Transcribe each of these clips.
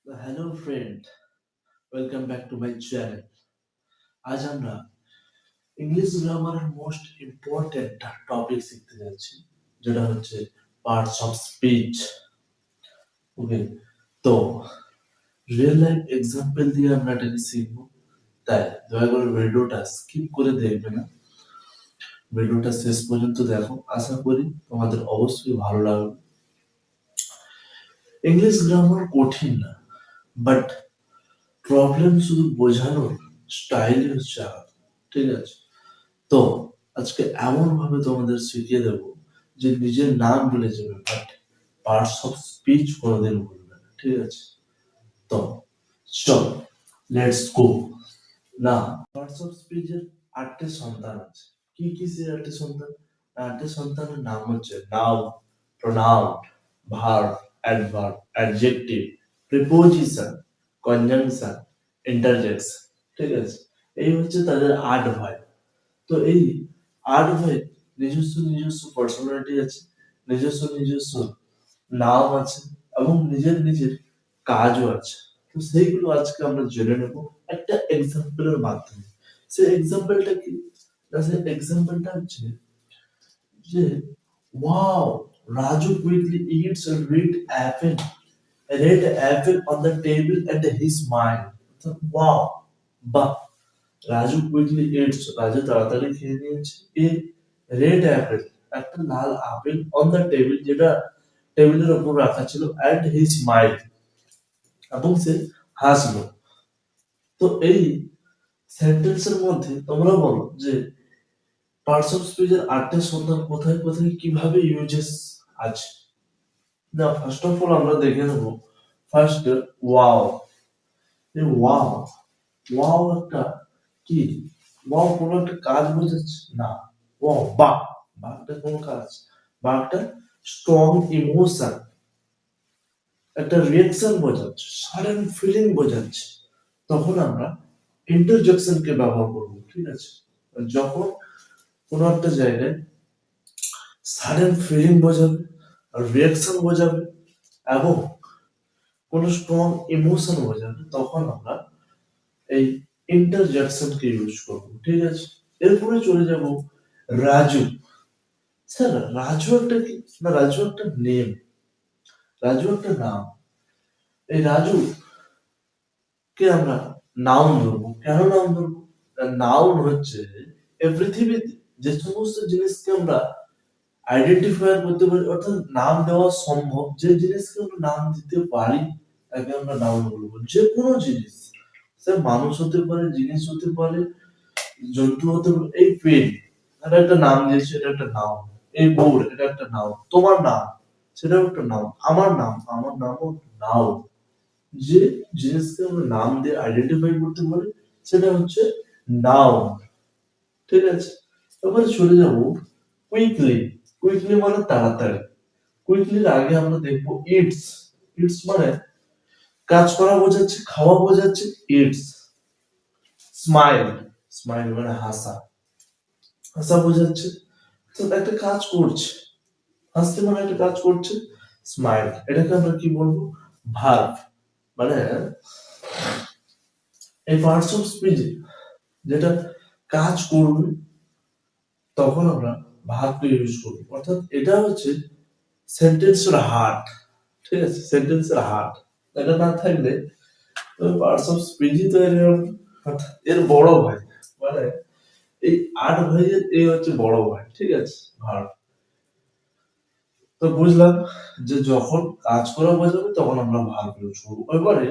Hello friend, welcome back to my channel. আজ আমরা English গ্রামারের মোস্ট ইম্পর্টেন্ট টপিক শিখতে যাচ্ছি, যেটা হচ্ছে পার্টস অফ স্পিচ। ওকে, তো রিয়েল লাইফ এক্সাম্পল দিয়ে আমরা এটাকে শিখবো। তাই দয়া করে ভিডিওটা স্কিপ করে দেখবে না, ভিডিওটা শেষ পর্যন্ত দেখো। আশা করি তোমাদের অবশ্যই ভালো লাগবে। ইংলিশ গ্রামার কঠিন না, বাট প্রবলেম শুধু বোঝানোর স্টাইল হচ্ছে আলাদা। ঠিক আছে, তো আজকে এমন ভাবে তোমাদের শিখিয়ে দেব যে নিজের নাম ভুলে যাবে, বাট পার্টস অফ স্পিচ কোনোদিন ভুলবে না। ঠিক আছে, তো চল লেটস গো। না, পার্টস অফ স্পিচের 8টে সন্তান আছে। কি কি সে 8টে সন্তান? 8টে সন্তানের নাম হচ্ছে noun, pronoun, verb, adverb, adjective, preposition, conjunction, interjection. ঠিক আছে, এই হচ্ছে তাদের 8 ভাই। তো এই 8 ভাইয়ের নিজস্ব নিজস্ব পার্সোনালিটি আছে, নিজস্ব নিজস্ব নাম আছে, এবং নিজের নিজের কাজও আছে। তো সেইগুলো আজকে আমরা জেনে নেব একটা এক্সাম্পলের মাধ্যমে। সেই এক্সাম্পলটা কি? না, সেই এক্সাম্পলটা হচ্ছে যে wow, Raju quickly it's a red apple on the table at his mind. Wow, বাহ, রাজু কুইকলি ইটস, রাজু তাড়াতাড়ি খেয়ে নিয়েছে এ রেড অ্যাপেল, একটা লাল আপেল, অন দ্য টেবিল, যেটা টেবিলের উপর রাখা ছিল, অ্যাট হিজ মাইন্ড, এবং সে হাসলো। তো এই সেন্টেন্সের মধ্যে তোমরা বলো যে পার্টস অফ স্পিচের 8টে সন্ধান কোথায় কোথায় কিভাবে ইউজেস আছে। না, ফার্স্ট অফ অল আমরা দেখে নেব ফার্স্ট ওয়াও। এই ওয়াও, ওয়াও একটা কি? ওয়াও কোনো একটা কাজ বোঝাচ্ছে না। ওয়াও, বাহ, বাহটা কোন কাজ? বাহটা স্ট্রং ইমোশন, একটা রিয়াকশন বোঝাচ্ছে, সাডেন ফিলিং বোঝাচ্ছে। তখন আমরা ইন্টারজেকশনকে ব্যবহার করব। ঠিক আছে, যখন কোনো একটা জায়গায় সাডেন ফিলিং বোঝাবে, রিয়াকশন বোঝাবে, এবং কোনো স্ট্রং ইমোশন বোঝাবে, তখন আমরা এই ইন্টারজেকশনকে ইউজ করব। ঠিক আছে, এরপরে চলে যাব রাজু। স্যার, রাজু একটা কি? না, রাজু একটা নেম, রাজু একটা নাম। এই রাজু কে আমরা নাউন ধরবো। কেন নাউন ধরবো? নাউন হচ্ছে এই পৃথিবীতে যে সমস্ত জিনিসকে আমরা আইডেন্টিফাই করতে পারি, অর্থাৎ নাম দেওয়া সম্ভব, যে জিনিসকে আমরা নাম দিতে পারি তাকে আমরা নাউন বলবো। যে কোনো জিনিস, সে মানুষ হতে পারে, জিনিস হতে পারে, জন্তু হতে পারে। এই পেন, এটা একটা নাম দিয়েছে, এটা একটা নাউন। এই বোর্ড, এটা একটা নাউন। তোমার নাম, সেটাও একটা নাউন। আমার নাম, আমার নামও নাউন। যে জিনিসকে আমরা নাম দিয়ে আইডেন্টিফাই করতে পারি, সেটা হচ্ছে নাউন। ঠিক আছে, এবার চলে যাব কুইকলি। কুইকলি মানে তাড়াতাড়ি। কুইকলির আগে আমরা দেখবো ইটস। ইটস মানে কাজ করা বোঝাচ্ছে, খাওয়া বোঝাচ্ছে, ইটস। স্মাইল, স্মাইল মানে হাসা, হাসা বোঝাচ্ছে। তো একটা কাজ করছে, হাসতে মানে একটা কাজ করছে, স্মাইল। এটাকে আমরা কি বলবো? ভার্ব। মানে এই পার্টস অফ স্পিচ যেটা কাজ করবে, তখন আমরা ভার্বকে ইউজ করব। অর্থাৎ এটা হচ্ছে সেন্টেন্সের হার্ট। ঠিক আছে, সেন্টেন্সের হার্ট। এটা না থাকলে পার্টস অফ স্পিচই তৈরি হবে। অর্থাৎ এর বড় ভাই, মানে এই 8 ভাইয়ের এই হচ্ছে বড় ভাই। ঠিক আছে, ভার্ব। তো বুঝলাম যে যখন কাজ করা বোঝাবে তখন আমরা ভার্ব ইউজ করবো। এবারে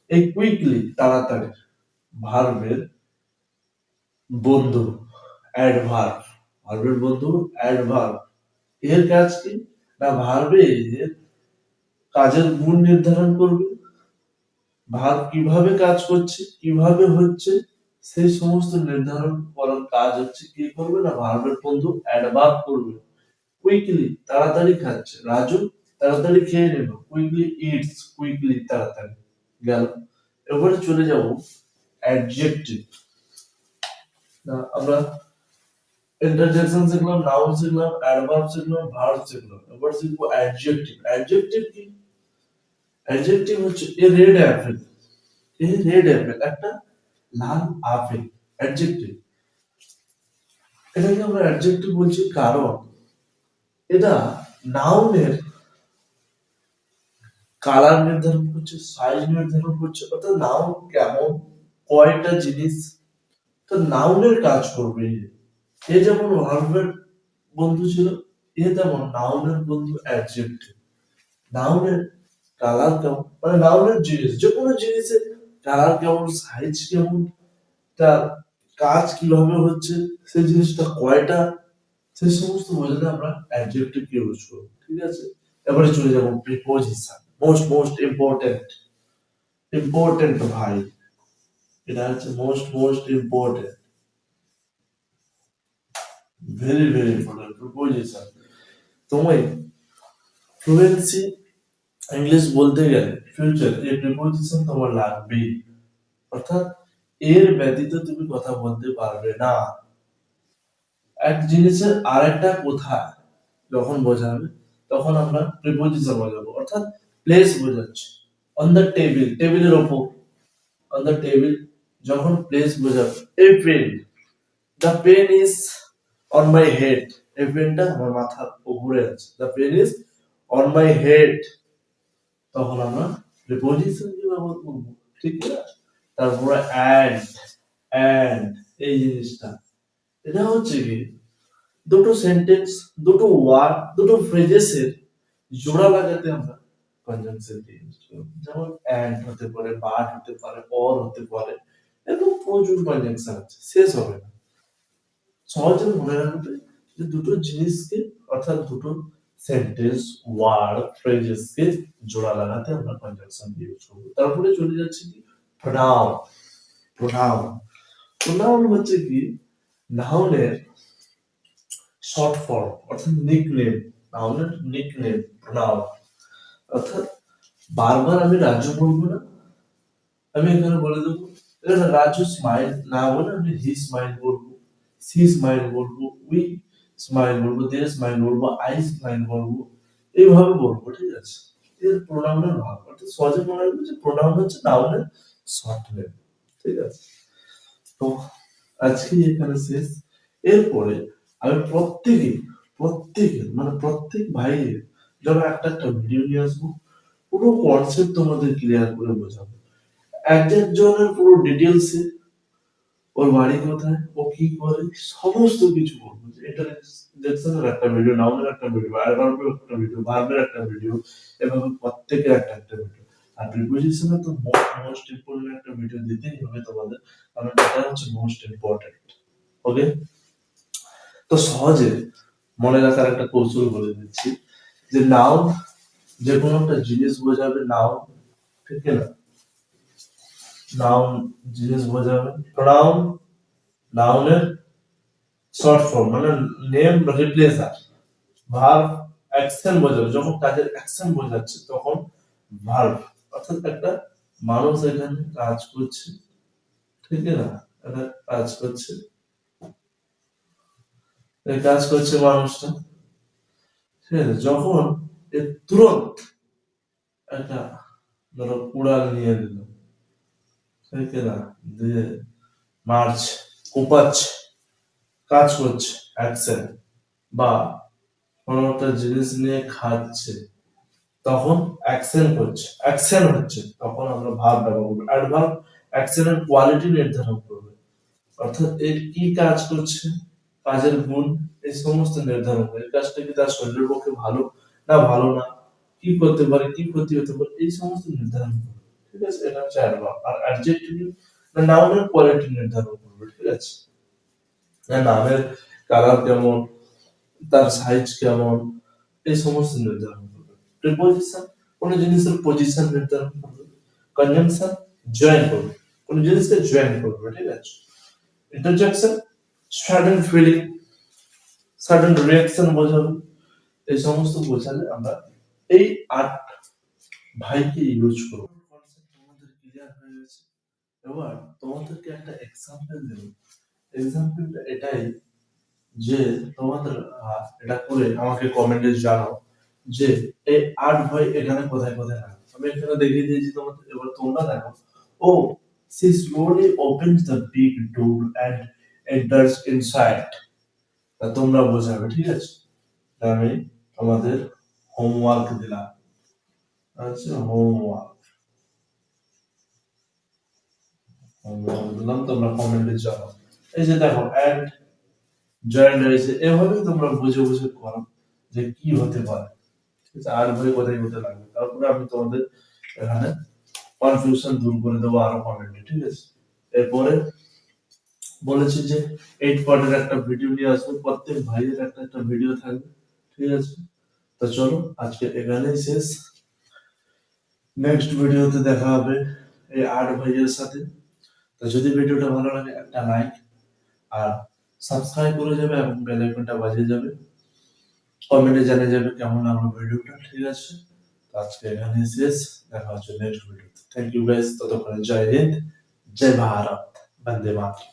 এই কুইকলি, তাড়াতাড়ি, ভার্বের বন্ধু অ্যাডভার্ব। ভার্বের বন্ধু অ্যাডভার্ব। এর কাজ কি? না, ভার্বের কাজের গুণ নির্ধারণ করবে, ভার্ব কিভাবে কাজ করছে, কিভাবে হচ্ছে, সেই সমস্ত নির্ধারণ করার কাজ হচ্ছে কি করবে? না, ভার্বের বন্ধু অ্যাডভার্ব করবে। কুইকলি, তাড়াতাড়ি খাচ্ছে রাজু, তাড়াতাড়ি খেয়ে নিল। কুইকলি ইটস, কুইকলি তাড়াতাড়ি গেল। এবারে চলে যাব অ্যাডজেক্টিভ। আমরা ইন্টারজেকশন শিখলাম, নাউন শিখলাম, অ্যাডভার্ব শিখলাম, ভার্ব শিখলাম। এবার শিখবো অ্যাডজেক্টিভ। অ্যাডজেক্টিভ কি? অ্যাডজেক্টিভ হচ্ছে a red Apple, a red Apple একটা লাল আপেল, অ্যাডজেক্টিভ। এটাকে আমরা অ্যাডজেক্টিভ বলছি কারণ এটা নাউনের কালার নির্ধারণ করছে, সাইজ নির্ধারণ করছে, অর্থাৎ নাউন কেমন, কয়টা জিনিস, তো নাউনের কাজ করবে। এ যেমন ভার্বের বন্ধু ছিল, এ তেমন নাউনের বন্ধু অ্যাডজেক্টিভ। নাউনের কালার কেমন, মানে নাউনের জিনিস, যে কোনো জিনিসের কালার কেমন, সাইজ কেমন, তার কাজ কিভাবে হচ্ছে, সেই জিনিসটা কয়টা, সেই সমস্ত বোঝাতে আমরা অ্যাডজেক্টিভ ইউজ করব। ঠিক আছে, এবারে চলে যাব preposition, most most important, important ভাই, এটা হচ্ছে most most important, very very important preposition. তুমি ফ্লুয়েন্সি ইংলিশ বলতে গেলে ফিউচার এই প্রিপোজিশন তোমার লাগবেই, অর্থাৎ এর ব্যতীত তুমি কথা বলতে পারবে না। এক জিনিসের আরেকটা কোথায় যখন বোঝাবে তখন আমরা প্রিপোজিশন বোঝাবো, অর্থাৎ প্লেস বোঝাচ্ছি। অন দ্য টেবিল, টেবিলের ওপর, অন দ্য টেবিল যখন প্লেস বোঝাবে। এই pen, the pen is on my head, এই পেনটা আমার মাথার উপরে আছে, the pen is on my head, তখন আমরা প্রিপোজিশন কি ব্যবহার করব। ঠিক আছে, তারপরে অ্যান্ড, অ্যান্ড এই জিনিসটা, এটা হচ্ছে কি দুটো সেন্টেন্স, দুটো ওয়ার্ড, দুটো ফ্রেজেসের জোড়া লাগাতে আমরা কনজাংশন ইউজ করব। যেমন এন্ড হতে পারে, বাট হতে পারে, অর হতে পারে, এরকম প্রচুর কনজাংশন আছে, শেষ হবে না। সহজে মনে রাখবে যে দুটো জিনিসকে, অর্থাৎ দুটো সেন্টেন্স, ওয়ার্ড, ফ্রেজেসকে জোড়া লাগাতে আমরা কনজাংশন ইউজ করব। তারপরে চলে যাচ্ছে কি প্রোনাউন, প্রোনাউন, প্রোনাউন হচ্ছে কি নাউনের শর্ট ফর্ম, অর্থাৎ নিকনেম, নাউনের নিকনেম নাউন, অর্থাৎ বারবার আমি রাজু বলবো না, আমি এখানে বলে দেবো এখানে রাজু স্মাইল না বলে আমি হি স্মাইল বলবো, সি স্মাইল বলবো, উই স্মাইল বলবো, দে স্মাইল বলবো, আই স্মাইল বলবো, এইভাবে বলবো। ঠিক আছে, এর প্রোনাউনের ভাগ, অর্থাৎ সহজে মনে রাখবে যে প্রোনাউন হচ্ছে নাউনের শর্ট নেম। ঠিক আছে, তো আজকে এখানে শেষ। এরপরে আমি প্রত্যেকে মানে প্রত্যেক ভাইয়ের জন্য একটা একটা ভিডিও নিয়ে আসবো, পুরো কনসেপ্ট তোমাদের ক্লিয়ার করে বোঝাবো, এক একজনের পুরো ডিটেলসে, ওর বাড়ি কোথায়, ও কি করে, সমস্ত কিছু বলবো। এটা ইন্ট্রোডাকশনের একটা ভিডিও, নাউনের একটা ভিডিও, অ্যাডভার্বের একটা ভিডিও, ভার্বের একটা ভিডিও, এভাবে প্রত্যেকের একটা একটা ভিডিও। আর প্রিপোজিশনে তো মোস্ট ইম্পর্টেন্ট একটা ভিডিও দিতেই হবে তোমাদের, কারণ এটা হচ্ছে মোস্ট ইম্পর্টেন্ট। ওকে, তো সহজে মনে রাখার একটা কৌশল বলে দিচ্ছি, যে নাউন যে কোনো একটা জিনিস বোঝাবে, নাউন, ঠিক না, নাউন জিনিস বোঝাবে, প্রোনাউন নাউনের শর্ট ফর্ম, মানে নেম রিপ্লেসার, ভার্ব অ্যাকশন বোঝাবে, যখন কাজের অ্যাকশন বোঝাচ্ছে তখন ভার্ব, অর্থাৎ একটা মানুষ এখানে কাজ করছে, ঠিক না, একটা কাজ করছে, এই কাজ করছে মানুষটা, ঠিক আছে, যখন এ তুরন্ত একটা ধরো কুড়াল নিয়ে দিল, ঠিক না, দিয়ে মারছে, কোপাচ্ছে, কাজ করছে, অ্যাকশন, বা কোনো একটা জিনিস নিয়ে খাচ্ছে, তখন অ্যাকশন করছে, অ্যাকশন হচ্ছে, তখন আমরা ভার্ব ব্যবহার করব। অ্যাডভার্ব অ্যাকশনের কোয়ালিটি নির্ধারণ করবে, অর্থাৎ এর কি কাজ করছে, কাজের গুণ, এই সমস্ত নির্ধারণ করে, এই কাজটা কি তার শরীরের পক্ষে ভালো না ভালো না, কি করতে পারে, কি ক্ষতি হতে পারে, এই সমস্ত নির্ধারণ করবে। ঠিক আছে, এটা হচ্ছে অ্যাডভার্ব। আর অ্যাডজেক্টিভ নাউনের কোয়ালিটি নির্ধারণ করবে। ঠিক আছে, নামের কালার কেমন, তার সাইজ কেমন, এই সমস্ত নির্ধারণ করবে। প্রিপোজিশন কোন জিনিসের পজিশন নির্ধারণ করবে, কনজাংশন জয়েন করবে, কোন জিনিসকে জয়েন করবে। ঠিক আছে, interjection sudden feeling, sudden reaction বোঝাবে, এই সমস্ত বোঝালে আমরা এই আট ভাইকে ইউজ করব। কনসেপ্ট তোমাদের ক্লিয়ার হয়ে গেছে। এবার তোমাদেরকে একটা এক্সাম্পল দেব, এক্সাম্পলটা এটাই যে তোমাদের এটা করে আমাকে কমেন্টে জানাও যে এই আট ভাই এখানে কোথায় কোথায় আছে। আমি এখানে দেখিয়ে দিয়েছি তোমাদের, এবার তোমরা দেখো। ও, she slowly opens the big door and enters inside. তা তোমরা বোঝাবে, ঠিক আছে? তা আমি তোমাদের হোমওয়ার্ক দিলাম। আচ্ছা, হোমওয়ার্ক দিলাম, তোমরা কমেন্টে জানাও। এই যে দেখো, and জয়েন্ট হয়েছে, এভাবেই তোমরা বুঝে বুঝে করো যে কি হতে পারে। ঠিক আছে, আর ভাই কোথায় হতে লাগবে, তারপরে আমি তোমাদের এখানে কনফিউশন দূর করে দেবো আরো কমেন্টে, ঠিক আছে? এরপরে বলেছি যে 8 পার্টের একটা ভিডিও নিয়ে আসবো, প্রত্যেক ভাইয়ের একটা একটা ভিডিও থাকবে, ঠিক আছে? তো চলো আজকে এখানেই শেষ, নেক্সট ভিডিওতে দেখা হবে এই 8 ভাইয়ের সাথে। তো যদি ভিডিওটা ভালো লাগে একটা লাইক আর সাবস্ক্রাইব করে যাবে এবং বেল আইকনটা বাজিয়ে যাবে, কমেন্টে জানিয়ে যাবে কেমন লাগলো ভিডিওটা, ঠিক আছে? তো আজকে এখানেই শেষ, দেখা হচ্ছে নেক্সট ভিডিওতে। থ্যাংক ইউ গাইস, ততক্ষণে জয় হিন্দ, জয় ভারত, বন্দে মাতরম।